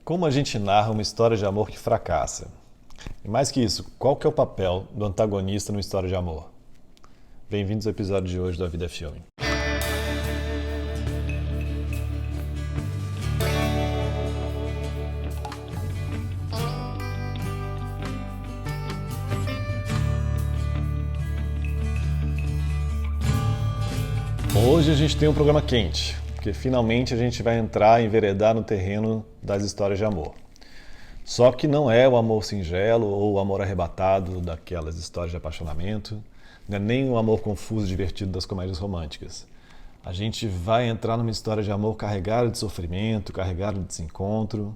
Como a gente narra uma história de amor que fracassa? E mais que isso, qual que é o papel do antagonista numa história de amor? Bem-vindos ao episódio de hoje do A Vida é Filme. Hoje a gente tem um programa quente, porque finalmente a gente vai enveredar no terreno das histórias de amor. Só que não é o amor singelo ou o amor arrebatado daquelas histórias de apaixonamento, não é nem o amor confuso e divertido das comédias românticas. A gente vai entrar numa história de amor carregada de sofrimento, carregada de desencontro,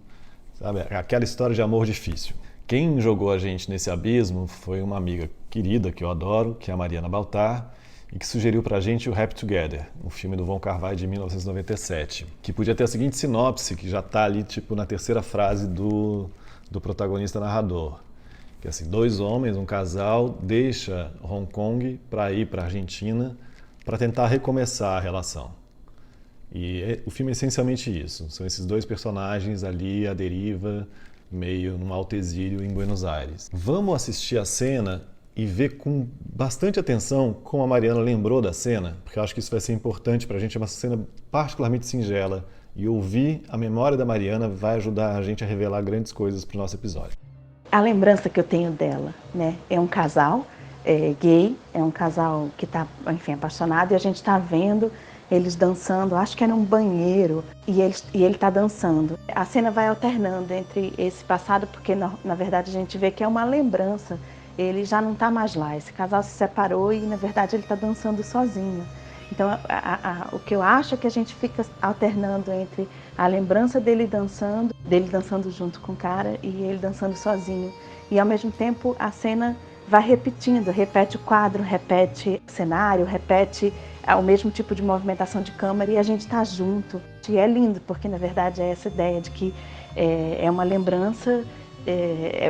sabe? Aquela história de amor difícil. Quem jogou a gente nesse abismo foi uma amiga querida que eu adoro, que é a Mariana Baltar, e que sugeriu pra gente o Happy Together, um filme do Von Kar-wai de 1997, que podia ter a seguinte sinopse, que já tá ali tipo na terceira frase do protagonista narrador, que é assim, dois homens, um casal, deixa Hong Kong para ir para a Argentina para tentar recomeçar a relação. E o filme é essencialmente isso, são esses dois personagens ali à deriva, meio num alto exílio em Buenos Aires. Vamos assistir a cena e ver com bastante atenção como a Mariana lembrou da cena, porque eu acho que isso vai ser importante para a gente, é uma cena particularmente singela, e ouvir a memória da Mariana vai ajudar a gente a revelar grandes coisas para o nosso episódio. A lembrança que eu tenho dela, né, é um casal gay, é um casal que está, enfim, apaixonado, e a gente está vendo eles dançando, acho que é num banheiro, e ele está dançando. A cena vai alternando entre esse passado, porque na verdade a gente vê que é uma lembrança. Ele já não está mais lá, esse casal se separou e na verdade ele está dançando sozinho. Então o que eu acho é que a gente fica alternando entre a lembrança dele dançando junto com o cara e ele dançando sozinho. E ao mesmo tempo a cena vai repetindo, repete o quadro, repete o cenário, repete o mesmo tipo de movimentação de câmera e a gente está junto. E é lindo, porque na verdade é essa ideia de que é uma lembrança.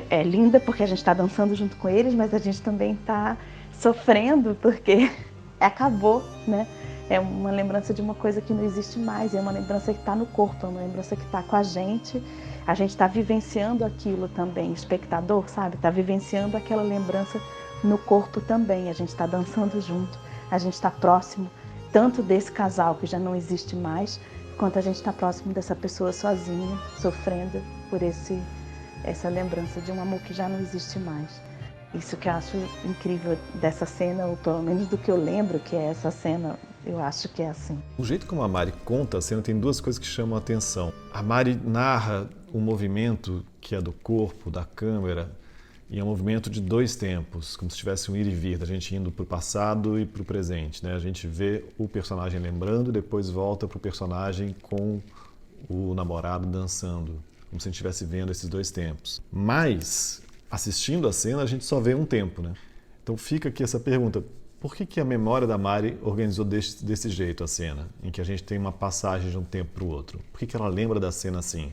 É linda porque a gente está dançando junto com eles, mas a gente também está sofrendo porque acabou, né? É uma lembrança de uma coisa que não existe mais, é uma lembrança que está no corpo, é uma lembrança que está com a gente está vivenciando aquilo também, espectador, sabe? Está vivenciando aquela lembrança no corpo também, a gente está dançando junto, a gente está próximo tanto desse casal que já não existe mais, quanto a gente está próximo dessa pessoa sozinha, sofrendo por essa lembrança de um amor que já não existe mais. Isso que eu acho incrível dessa cena, ou pelo menos do que eu lembro que é essa cena, eu acho que é assim. O jeito como a Mari conta a cena tem duas coisas que chamam a atenção. A Mari narra um movimento que é do corpo, da câmera, e é um movimento de dois tempos, como se tivesse um ir e vir, da gente indo para o passado e para o presente, né? A gente vê o personagem lembrando, depois volta para o personagem com o namorado dançando, como se a gente estivesse vendo esses dois tempos. Mas, assistindo a cena, a gente só vê um tempo, né? Então fica aqui essa pergunta, por que a memória da Mari organizou desse jeito a cena, em que a gente tem uma passagem de um tempo para o outro? Por que ela lembra da cena assim?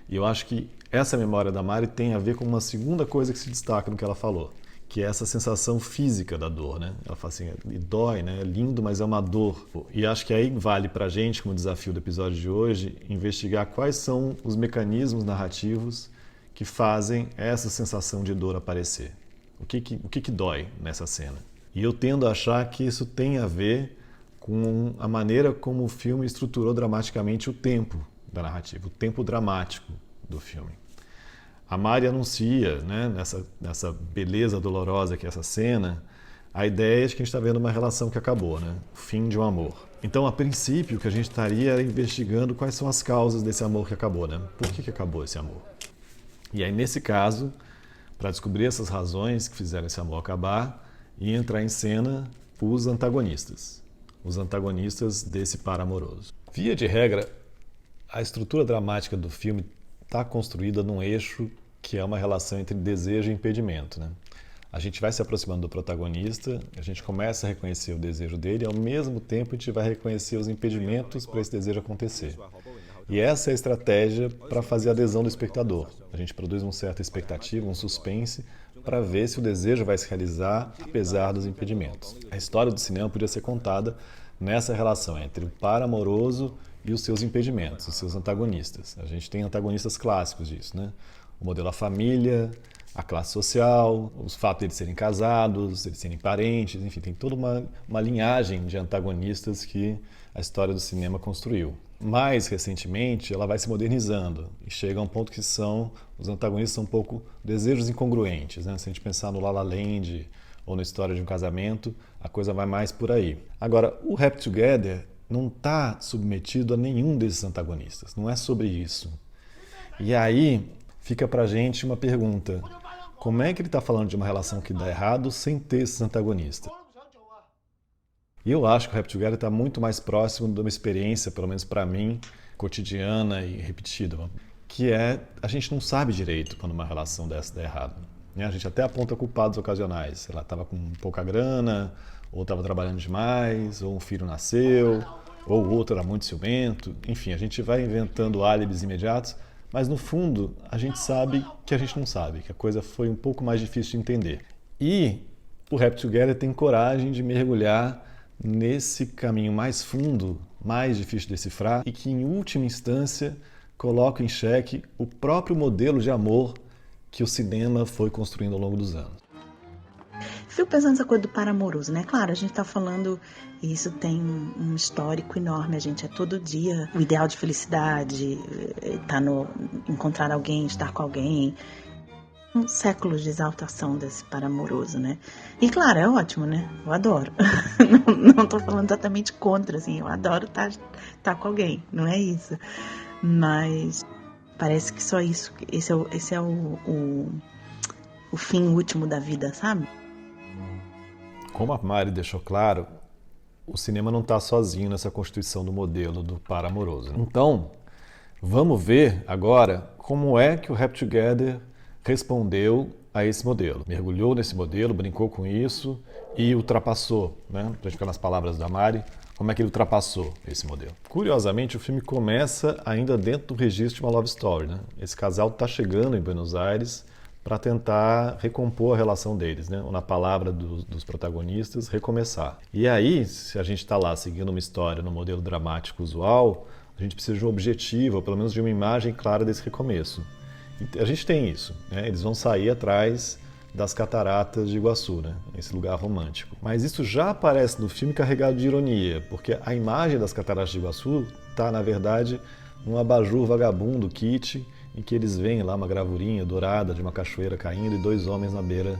E eu acho que essa memória da Mari tem a ver com uma segunda coisa que se destaca no que ela falou, que é essa sensação física da dor, né? Ela fala assim, dói, né? É lindo, mas é uma dor. E acho que aí vale pra gente, como desafio do episódio de hoje, investigar quais são os mecanismos narrativos que fazem essa sensação de dor aparecer. O que dói nessa cena? E eu tendo a achar que isso tem a ver com a maneira como o filme estruturou dramaticamente o tempo da narrativa, o tempo dramático do filme. A Mari anuncia, né, nessa beleza dolorosa que é essa cena, a ideia de que a gente está vendo uma relação que acabou, né? O fim de um amor. Então, a princípio, o que a gente estaria investigando quais são as causas desse amor que acabou, né? Por que acabou esse amor? E aí, nesse caso, para descobrir essas razões que fizeram esse amor acabar, e entrar em cena os antagonistas desse par amoroso. Via de regra, a estrutura dramática do filme está construída num eixo que é uma relação entre desejo e impedimento, né? A gente vai se aproximando do protagonista, a gente começa a reconhecer o desejo dele, e ao mesmo tempo a gente vai reconhecer os impedimentos para esse desejo acontecer. E essa é a estratégia para fazer a adesão do espectador. A gente produz uma certa expectativa, um suspense, para ver se o desejo vai se realizar apesar dos impedimentos. A história do cinema podia ser contada nessa relação entre o par amoroso e os seus impedimentos, os seus antagonistas. A gente tem antagonistas clássicos disso, né? O modelo da família, a classe social, os fatos de eles serem casados, eles serem parentes, enfim, tem toda uma linhagem de antagonistas que a história do cinema construiu. Mais recentemente, ela vai se modernizando e chega a um ponto que os antagonistas são um pouco desejos incongruentes, né? Se a gente pensar no La La Land ou na História de um Casamento, a coisa vai mais por aí. Agora, o Happy Together não está submetido a nenhum desses antagonistas, não é sobre isso. E aí fica pra gente uma pergunta: como é que ele está falando de uma relação que dá errado sem ter esses antagonistas? E eu acho que o Happy Together está muito mais próximo de uma experiência, pelo menos para mim, cotidiana e repetida, que é a gente não sabe direito quando uma relação dessa dá errado. A gente até aponta culpados ocasionais. Ela estava com pouca grana, ou estava trabalhando demais, ou um filho nasceu, ou o outro era muito ciumento. Enfim, a gente vai inventando álibis imediatos, mas no fundo a gente sabe que a gente não sabe, que a coisa foi um pouco mais difícil de entender. E o Happy Together tem coragem de mergulhar nesse caminho mais fundo, mais difícil de decifrar e que, em última instância, coloca em xeque o próprio modelo de amor que o cinema foi construindo ao longo dos anos. Fico pensando nessa coisa do par amoroso, né? Claro, a gente tá falando, isso tem um histórico enorme, a gente é todo dia o ideal de felicidade, encontrar alguém, estar com alguém. Séculos de exaltação desse par amoroso, né? E claro, é ótimo, né? Eu adoro. Não tô falando exatamente contra, assim, eu adoro estar com alguém, não é isso. Mas parece que só isso, esse é o fim último da vida, sabe? Como a Mari deixou claro, o cinema não está sozinho nessa constituição do modelo do par amoroso. Então, vamos ver agora como é que o Happy Together respondeu a esse modelo. Mergulhou nesse modelo, brincou com isso e ultrapassou, né? Pra gente ficar nas palavras da Mari, como é que ele ultrapassou esse modelo. Curiosamente, o filme começa ainda dentro do registro de uma love story, né? Esse casal está chegando em Buenos Aires para tentar recompor a relação deles, né? Ou, na palavra dos protagonistas, recomeçar. E aí, se a gente está lá seguindo uma história no modelo dramático usual, a gente precisa de um objetivo, ou pelo menos de uma imagem clara desse recomeço. A gente tem isso, né? Eles vão sair atrás das cataratas de Iguaçu, né? Esse lugar romântico. Mas isso já aparece no filme carregado de ironia, porque a imagem das cataratas de Iguaçu está, na verdade, num abajur vagabundo, kit, em que eles veem lá uma gravurinha dourada de uma cachoeira caindo e dois homens na beira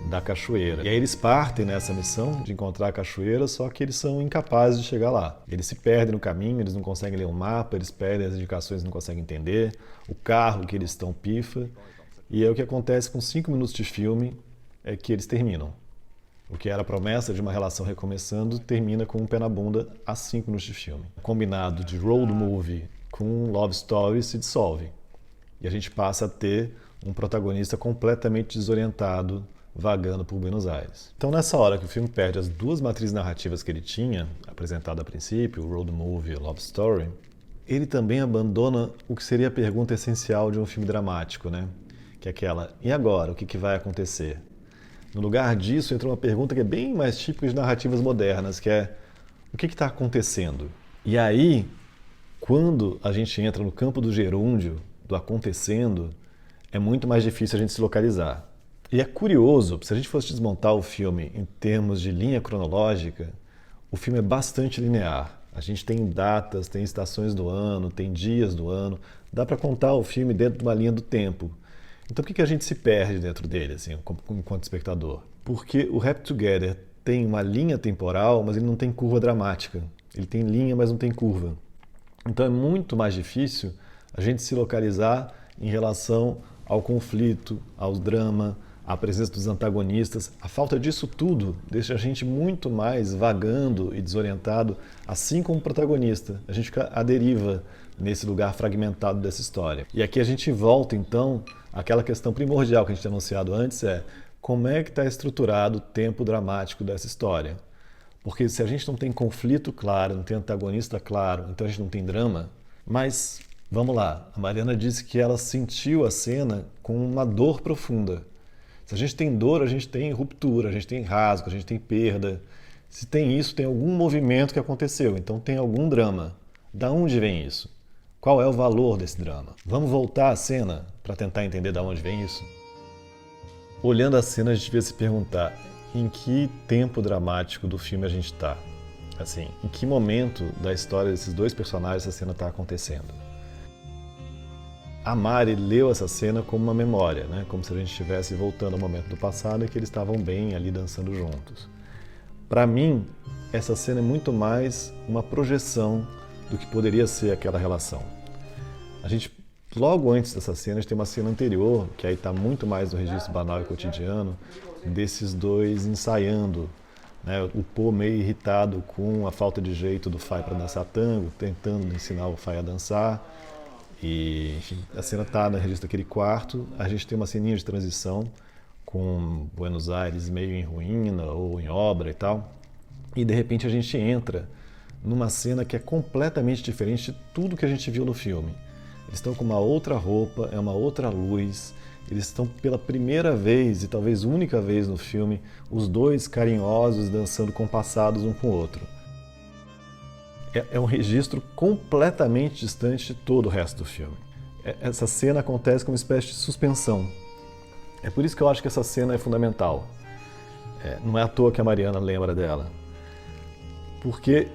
da cachoeira. E aí eles partem nessa missão de encontrar a cachoeira, só que eles são incapazes de chegar lá. Eles se perdem no caminho, eles não conseguem ler o mapa, eles perdem as indicações, não conseguem entender. O carro que eles estão pifa. E é o que acontece com 5 minutos de filme, é que eles terminam. O que era a promessa de uma relação recomeçando termina com um pé na bunda a 5 minutos de filme. O combinado de road movie com love story se dissolve. E a gente passa a ter um protagonista completamente desorientado, vagando por Buenos Aires. Então, nessa hora que o filme perde as duas matrizes narrativas que ele tinha, apresentado a princípio, o road movie e o love story, ele também abandona o que seria a pergunta essencial de um filme dramático, né? Que é aquela, e agora? O que vai acontecer? No lugar disso, entra uma pergunta que é bem mais típica de narrativas modernas, que é, o que está acontecendo? E aí, quando a gente entra no campo do gerúndio, do acontecendo, é muito mais difícil a gente se localizar. E é curioso, se a gente fosse desmontar o filme em termos de linha cronológica, o filme é bastante linear. A gente tem datas, tem estações do ano, tem dias do ano, dá para contar o filme dentro de uma linha do tempo. Então por que a gente se perde dentro dele, assim, enquanto espectador? Porque o Happy Together tem uma linha temporal, mas ele não tem curva dramática. Ele tem linha, mas não tem curva. Então é muito mais difícil a gente se localizar em relação ao conflito, ao drama, à presença dos antagonistas. A falta disso tudo deixa a gente muito mais vagando e desorientado, assim como o protagonista. A gente fica à deriva nesse lugar fragmentado dessa história. E aqui a gente volta, então, àquela questão primordial que a gente tinha anunciado antes, é como é que está estruturado o tempo dramático dessa história. Porque se a gente não tem conflito claro, não tem antagonista claro, então a gente não tem drama. Mas, vamos lá, a Mariana disse que ela sentiu a cena com uma dor profunda. Se a gente tem dor, a gente tem ruptura, a gente tem rasgo, a gente tem perda. Se tem isso, tem algum movimento que aconteceu, então tem algum drama. Da onde vem isso? Qual é o valor desse drama? Vamos voltar à cena para tentar entender da onde vem isso? Olhando a cena, a gente devia se perguntar em que tempo dramático do filme a gente está. Assim, em que momento da história desses dois personagens essa cena está acontecendo? A Mari leu essa cena como uma memória, né? Como se a gente estivesse voltando ao momento do passado e que eles estavam bem ali dançando juntos. Para mim, essa cena é muito mais uma projeção do que poderia ser aquela relação. A gente, logo antes dessa cena, a gente tem uma cena anterior, que aí está muito mais no registro banal e cotidiano, desses dois ensaiando, né? O Po meio irritado com a falta de jeito do Fai para dançar tango, tentando ensinar o Fai a dançar. E, enfim, a cena está no registro daquele quarto. A gente tem uma ceninha de transição com Buenos Aires meio em ruína ou em obra e tal. E de repente a gente entra numa cena que é completamente diferente de tudo que a gente viu no filme. Eles estão com uma outra roupa, é uma outra luz. Eles estão pela primeira vez e talvez única vez no filme, os dois carinhosos dançando compassados um com o outro. É um registro completamente distante de todo o resto do filme. Essa cena acontece como uma espécie de suspensão. É por isso que eu acho que essa cena é fundamental. Não é à toa que a Mariana lembra dela. Porque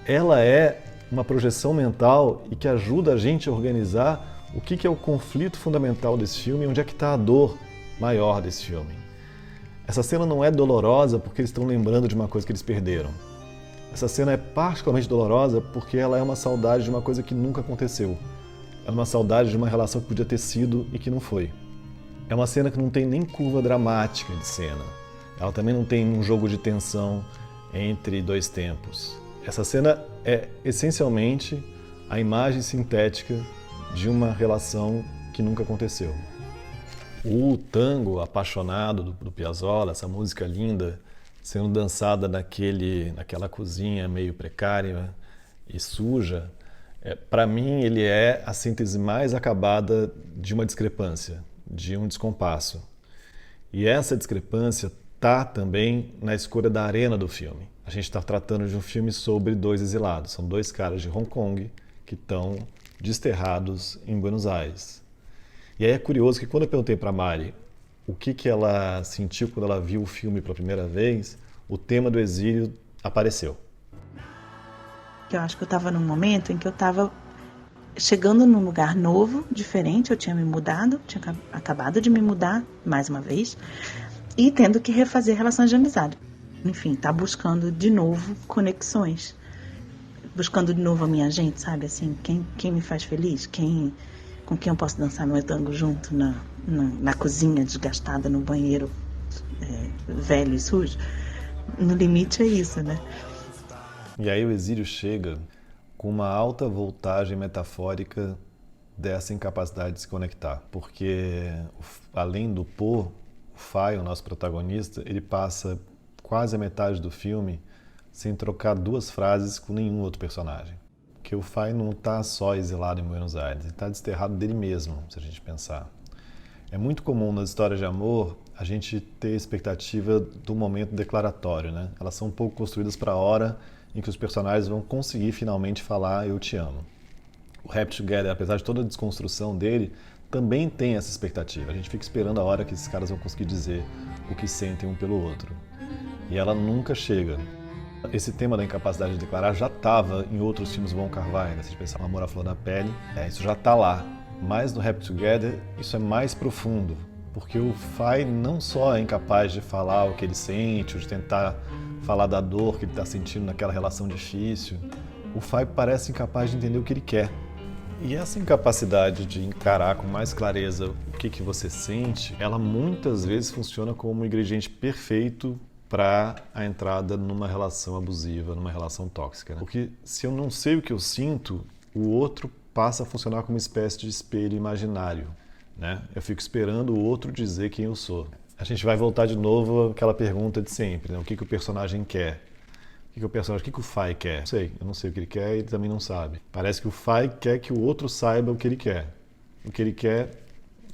ela é uma projeção mental e que ajuda a gente a organizar o que é o conflito fundamental desse filme e onde é que está a dor maior desse filme. Essa cena não é dolorosa porque eles estão lembrando de uma coisa que eles perderam. Essa cena é particularmente dolorosa porque ela é uma saudade de uma coisa que nunca aconteceu. É uma saudade de uma relação que podia ter sido e que não foi. É uma cena que não tem nem curva dramática de cena. Ela também não tem um jogo de tensão entre dois tempos. Essa cena é essencialmente a imagem sintética de uma relação que nunca aconteceu. O tango apaixonado do Piazzolla, essa música linda, sendo dançada naquela cozinha meio precária e suja, para mim ele é a síntese mais acabada de uma discrepância, de um descompasso. E essa discrepância está também na escolha da arena do filme. A gente está tratando de um filme sobre dois exilados, são dois caras de Hong Kong que estão desterrados em Buenos Aires. E aí é curioso que quando eu perguntei para a Mari o que ela sentiu quando ela viu o filme pela primeira vez, o tema do exílio apareceu. Eu acho que eu estava num momento em que eu estava chegando num lugar novo, diferente. Eu tinha me mudado, tinha acabado de me mudar mais uma vez, e tendo que refazer relações de amizade. Enfim, tá buscando de novo conexões, buscando de novo a minha gente, sabe? Assim, quem me faz feliz, com quem eu posso dançar meu tango junto na cozinha desgastada, no banheiro velho e sujo. No limite é isso, né? E aí o exílio chega com uma alta voltagem metafórica dessa incapacidade de se conectar. Porque, além do Po, o Fai, o nosso protagonista, ele passa quase a metade do filme sem trocar duas frases com nenhum outro personagem. Porque o Fai não está só exilado em Buenos Aires, ele está desterrado dele mesmo, se a gente pensar. É muito comum nas histórias de amor a gente ter expectativa do momento declaratório, né? Elas são um pouco construídas para a hora em que os personagens vão conseguir finalmente falar "eu te amo". O Happy Together, apesar de toda a desconstrução dele, também tem essa expectativa. A gente fica esperando a hora que esses caras vão conseguir dizer o que sentem um pelo outro. E ela nunca chega. Esse tema da incapacidade de declarar já estava em outros filmes do Wong Kar-wai, né? Se a gente pensar no Amor à Flor da Pele, isso já está lá. Mas no Happy Together, isso é mais profundo. Porque o Fai não só é incapaz de falar o que ele sente, ou de tentar falar da dor que ele está sentindo naquela relação difícil, o Fai parece incapaz de entender o que ele quer. E essa incapacidade de encarar com mais clareza o que você sente, ela muitas vezes funciona como um ingrediente perfeito para a entrada numa relação abusiva, numa relação tóxica, né? Porque se eu não sei o que eu sinto, o outro passa a funcionar como uma espécie de espelho imaginário, né? Eu fico esperando o outro dizer quem eu sou. A gente vai voltar de novo àquela pergunta de sempre, né? O que o personagem quer? O que o Fai quer? Eu não sei o que ele quer e ele também não sabe. Parece que o Fai quer que o outro saiba o que ele quer. O que ele quer,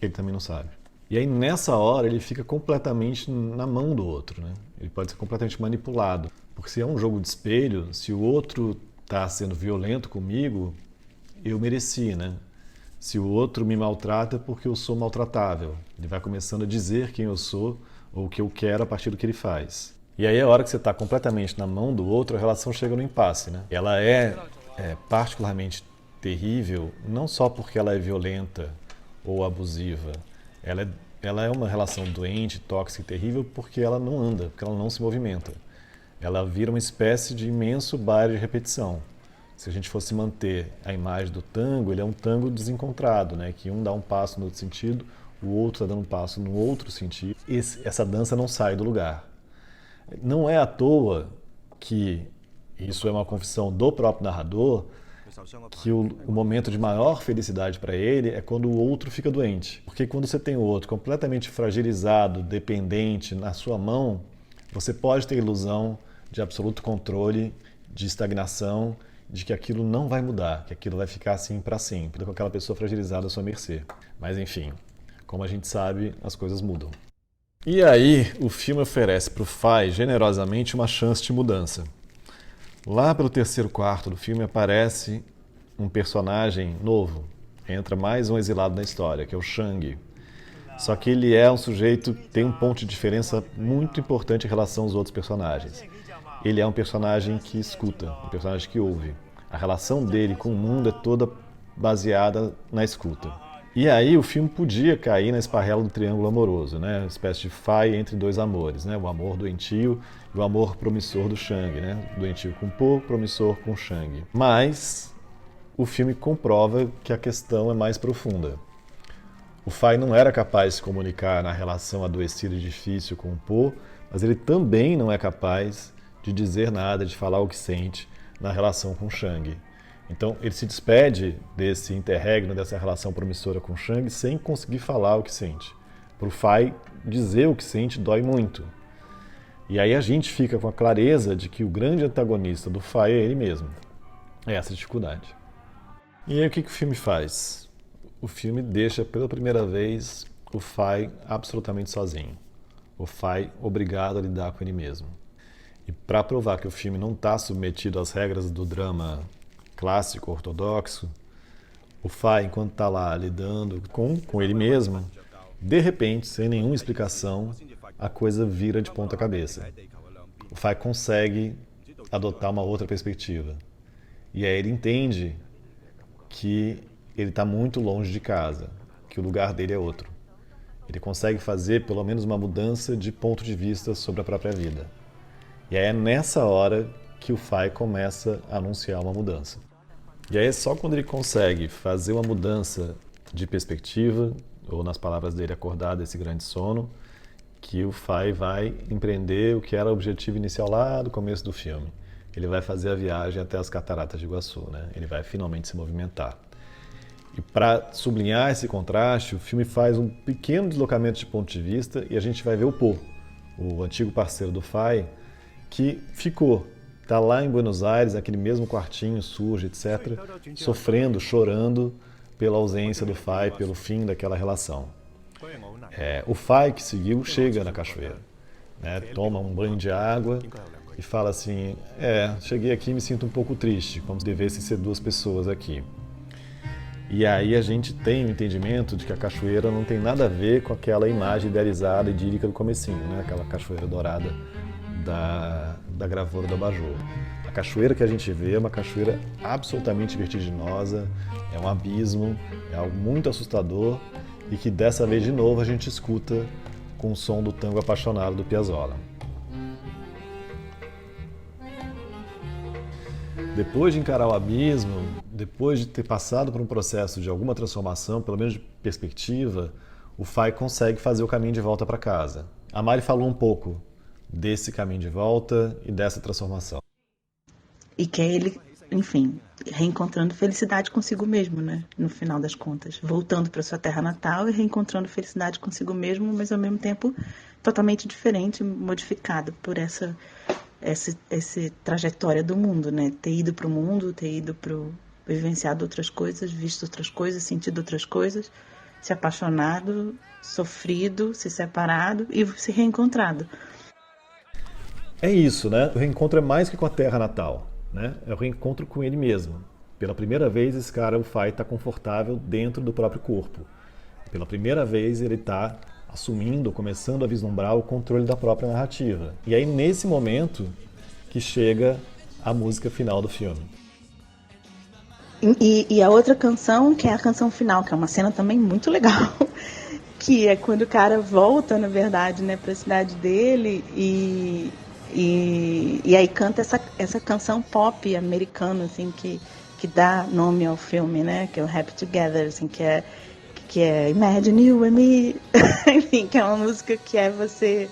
ele também não sabe. E aí nessa hora ele fica completamente na mão do outro, né? Ele pode ser completamente manipulado. Porque se é um jogo de espelho, se o outro está sendo violento comigo, eu mereci, né? Se o outro me maltrata é porque eu sou maltratável. Ele vai começando a dizer quem eu sou ou o que eu quero a partir do que ele faz. E aí a hora que você está completamente na mão do outro, a relação chega no impasse, né? Ela é particularmente terrível, não só porque ela é violenta ou abusiva. Ela é uma relação doente, tóxica e terrível porque ela não anda, porque ela não se movimenta. Ela vira uma espécie de imenso baile de repetição. Se a gente fosse manter a imagem do tango, ele é um tango desencontrado, né? Que um dá um passo no outro sentido, o outro está dando um passo no outro sentido. Essa dança não sai do lugar. Não é à toa que, isso é uma confissão do próprio narrador, que o momento de maior felicidade para ele é quando o outro fica doente. Porque quando você tem o outro completamente fragilizado, dependente na sua mão, você pode ter a ilusão de absoluto controle, de estagnação, de que aquilo não vai mudar, que aquilo vai ficar assim para sempre, com aquela pessoa fragilizada à sua mercê. Mas enfim, como a gente sabe, as coisas mudam. E aí, o filme oferece para o Fai generosamente uma chance de mudança. Lá pelo terceiro quarto do filme aparece um personagem novo. Entra mais um exilado na história, que é o Shang. Só que ele é um sujeito que tem um ponto de diferença muito importante em relação aos outros personagens. Ele é um personagem que escuta, um personagem que ouve. A relação dele com o mundo é toda baseada na escuta. E aí o filme podia cair na esparrela do triângulo amoroso, né? Uma espécie de Fai entre dois amores, né? O amor doentio e o amor promissor do Shang, né? Doentio com Po, promissor com Shang. Mas o filme comprova que a questão é mais profunda. O Fai não era capaz de se comunicar na relação adoecida e difícil com o Po, mas ele também não é capaz de dizer nada, de falar o que sente na relação com Shang. Então ele se despede desse interregno, dessa relação promissora com Shang, sem conseguir falar o que sente. Para o Fai, dizer o que sente dói muito. E aí a gente fica com a clareza de que o grande antagonista do Fai é ele mesmo. É essa dificuldade. E aí o que o filme faz? O filme deixa pela primeira vez o Fai absolutamente sozinho. O Fai obrigado a lidar com ele mesmo. E para provar que o filme não está submetido às regras do drama clássico, ortodoxo, o Fai, enquanto está lá lidando com ele mesmo, de repente, sem nenhuma explicação, a coisa vira de ponta cabeça. O Fai consegue adotar uma outra perspectiva. E aí ele entende que ele está muito longe de casa, que o lugar dele é outro. Ele consegue fazer pelo menos uma mudança de ponto de vista sobre a própria vida. E aí é nessa hora que o Fai começa a anunciar uma mudança. E aí é só quando ele consegue fazer uma mudança de perspectiva, ou nas palavras dele, acordar desse grande sono, que o Fai vai empreender o que era o objetivo inicial lá do começo do filme. Ele vai fazer a viagem até as Cataratas de Iguaçu, né? Ele vai finalmente se movimentar. E para sublinhar esse contraste, o filme faz um pequeno deslocamento de ponto de vista e a gente vai ver o Po, o antigo parceiro do Fai, que ficou, está lá em Buenos Aires, naquele mesmo quartinho sujo, etc., sofrendo, chorando pela ausência do Fai, pelo fim daquela relação. O Fai que seguiu chega na cachoeira, né, toma um banho de água e fala assim, cheguei aqui e me sinto um pouco triste, como se devessem ser duas pessoas aqui. E aí a gente tem o entendimento de que a cachoeira não tem nada a ver com aquela imagem idealizada, idílica do comecinho, né? Aquela cachoeira dourada da gravura do abajur. A cachoeira que a gente vê é uma cachoeira absolutamente vertiginosa, é um abismo, é algo muito assustador e que dessa vez de novo a gente escuta com o som do tango apaixonado do Piazzolla. Depois de encarar o abismo, depois de ter passado por um processo de alguma transformação, pelo menos de perspectiva, o Fai consegue fazer o caminho de volta para casa. A Mari falou um pouco desse caminho de volta e dessa transformação. E que é ele, enfim, reencontrando felicidade consigo mesmo, né? No final das contas. Voltando para sua terra natal e reencontrando felicidade consigo mesmo, mas ao mesmo tempo totalmente diferente, modificado por essa trajetória do mundo, né? Ter ido para o mundo, vivenciado outras coisas, visto outras coisas, sentido outras coisas, se apaixonado, sofrido, se separado e se reencontrado. É isso, né? O reencontro é mais que com a terra natal. né? É o reencontro com ele mesmo. Pela primeira vez, esse cara, o Fai, está confortável dentro do próprio corpo. Pela primeira vez, ele está assumindo, começando a vislumbrar o controle da própria narrativa. E aí, nesse momento, que chega a música final do filme. E a outra canção, que é a canção final, que é uma cena também muito legal, que é quando o cara volta, na verdade, né, para a cidade dele e aí canta essa canção pop americana, assim, que dá nome ao filme, né, que é o Happy Together, assim, que é Imagine You and Me, enfim, que é uma música que é você...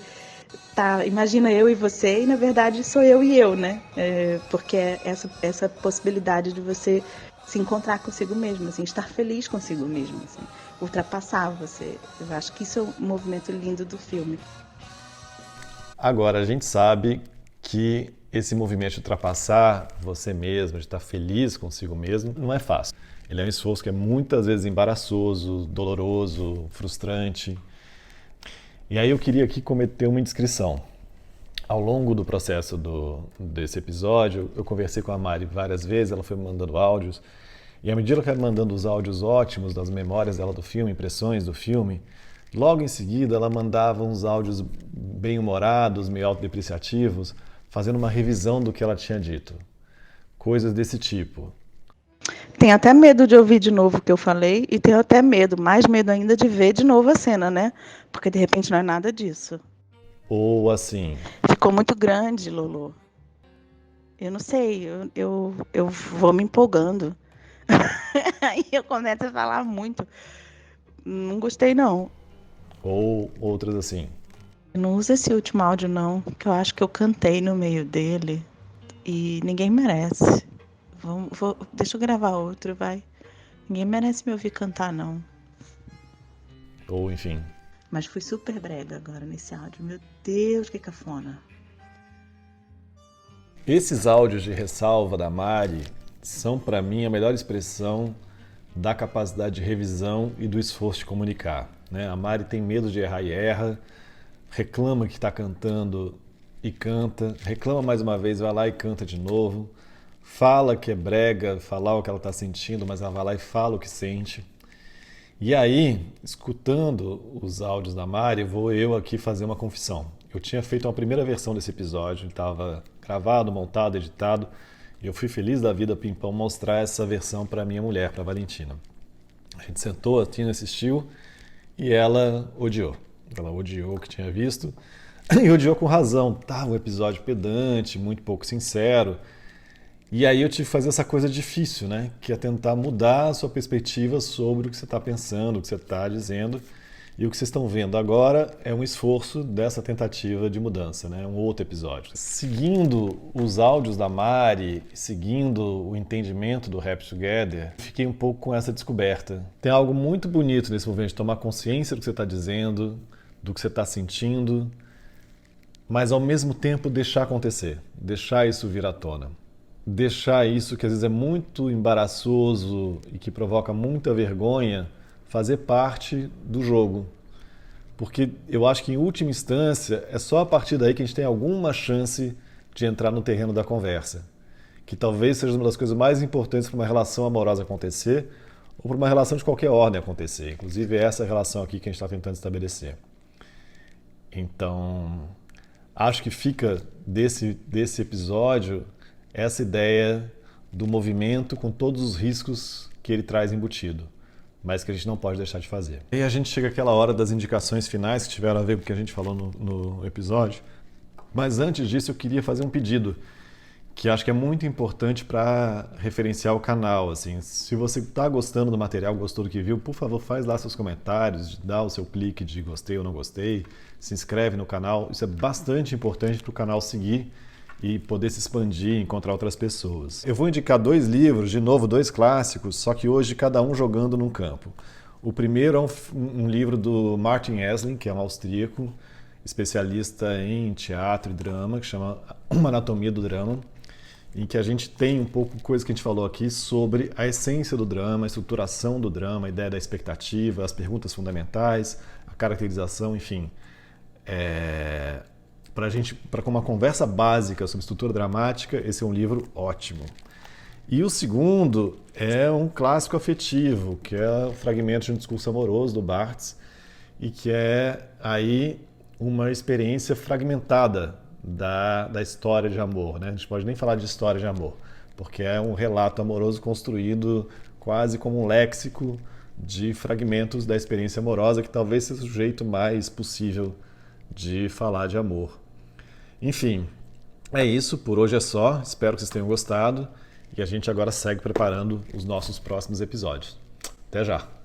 Tá, imagina eu e você, e na verdade sou eu e eu, né? Porque é essa possibilidade de você se encontrar consigo mesmo, assim, estar feliz consigo mesmo, assim, ultrapassar você. Eu acho que isso é um movimento lindo do filme. Agora, a gente sabe que esse movimento de ultrapassar você mesmo, de estar feliz consigo mesmo, não é fácil. Ele é um esforço que é muitas vezes embaraçoso, doloroso, frustrante. E aí eu queria aqui cometer uma indiscrição. Ao longo do processo desse episódio, eu conversei com a Mari várias vezes, ela foi me mandando áudios, e à medida que ela foi mandando os áudios ótimos das memórias dela do filme, impressões do filme, logo em seguida ela mandava uns áudios bem-humorados, meio autodepreciativos, fazendo uma revisão do que ela tinha dito. Coisas desse tipo. Tenho até medo de ouvir de novo o que eu falei e tenho até medo, mais medo ainda de ver de novo a cena, né? Porque de repente não é nada disso. Ou assim... Ficou muito grande, Lolo. Eu não sei, eu vou me empolgando. Aí eu começo a falar muito. Não gostei, não. Ou outras assim... Não usa esse último áudio, não, que eu acho que eu cantei no meio dele e ninguém merece. Deixa eu gravar outro, vai. Ninguém merece me ouvir cantar, não. Ou enfim... Mas fui super brega agora nesse áudio. Meu Deus, que cafona. Esses áudios de ressalva da Mari são, para mim, a melhor expressão da capacidade de revisão e do esforço de comunicar, né? A Mari tem medo de errar e erra, reclama que está cantando e canta, reclama mais uma vez, vai lá e canta de novo, fala que é brega, falar o que ela está sentindo, mas ela vai lá e fala o que sente. E aí, escutando os áudios da Mari, vou eu aqui fazer uma confissão. Eu tinha feito uma primeira versão desse episódio, ele estava gravado, montado, editado, e eu fui feliz da vida, pimpão, mostrar essa versão para minha mulher, para Valentina. A gente sentou, a Tina assistiu, e ela odiou. Ela odiou o que tinha visto, e odiou com razão. Tava um episódio pedante, muito pouco sincero. E aí eu tive que fazer essa coisa difícil, né? Que é tentar mudar a sua perspectiva sobre o que você está pensando, o que você está dizendo. E o que vocês estão vendo agora é um esforço dessa tentativa de mudança, né? Um outro episódio. Seguindo os áudios da Mari, seguindo o entendimento do Happy Together, fiquei um pouco com essa descoberta. Tem algo muito bonito nesse movimento de tomar consciência do que você está dizendo, do que você está sentindo, mas ao mesmo tempo deixar acontecer, deixar isso vir à tona. Deixar isso, que às vezes é muito embaraçoso e que provoca muita vergonha, fazer parte do jogo. Porque eu acho que, em última instância, é só a partir daí que a gente tem alguma chance de entrar no terreno da conversa. Que talvez seja uma das coisas mais importantes para uma relação amorosa acontecer, ou para uma relação de qualquer ordem acontecer. Inclusive, essa relação aqui que a gente está tentando estabelecer. Então, acho que fica desse episódio essa ideia do movimento com todos os riscos que ele traz embutido, mas que a gente não pode deixar de fazer. E a gente chega àquela hora das indicações finais que tiveram a ver com o que a gente falou no episódio, mas antes disso eu queria fazer um pedido que acho que é muito importante para referenciar o canal. Assim, se você está gostando do material, gostou do que viu, por favor, faz lá seus comentários, dá o seu clique de gostei ou não gostei, se inscreve no canal, isso é bastante importante para o canal seguir e poder se expandir e encontrar outras pessoas. Eu vou indicar 2 livros, de novo, 2 clássicos, só que hoje cada um jogando num campo. O primeiro é um livro do Martin Esslin, que é um austríaco, especialista em teatro e drama, que chama Uma Anatomia do Drama, em que a gente tem um pouco coisa que a gente falou aqui sobre a essência do drama, a estruturação do drama, a ideia da expectativa, as perguntas fundamentais, a caracterização, enfim. para uma conversa básica sobre estrutura dramática, esse é um livro ótimo. E o segundo é um clássico afetivo, que é o Fragmentos de um Discurso Amoroso, do Barthes, e que é aí uma experiência fragmentada da história de amor, né? A gente pode nem falar de história de amor, porque é um relato amoroso construído quase como um léxico de fragmentos da experiência amorosa, que talvez seja o jeito mais possível de falar de amor. Enfim, é isso, por hoje é só, espero que vocês tenham gostado e a gente agora segue preparando os nossos próximos episódios. Até já!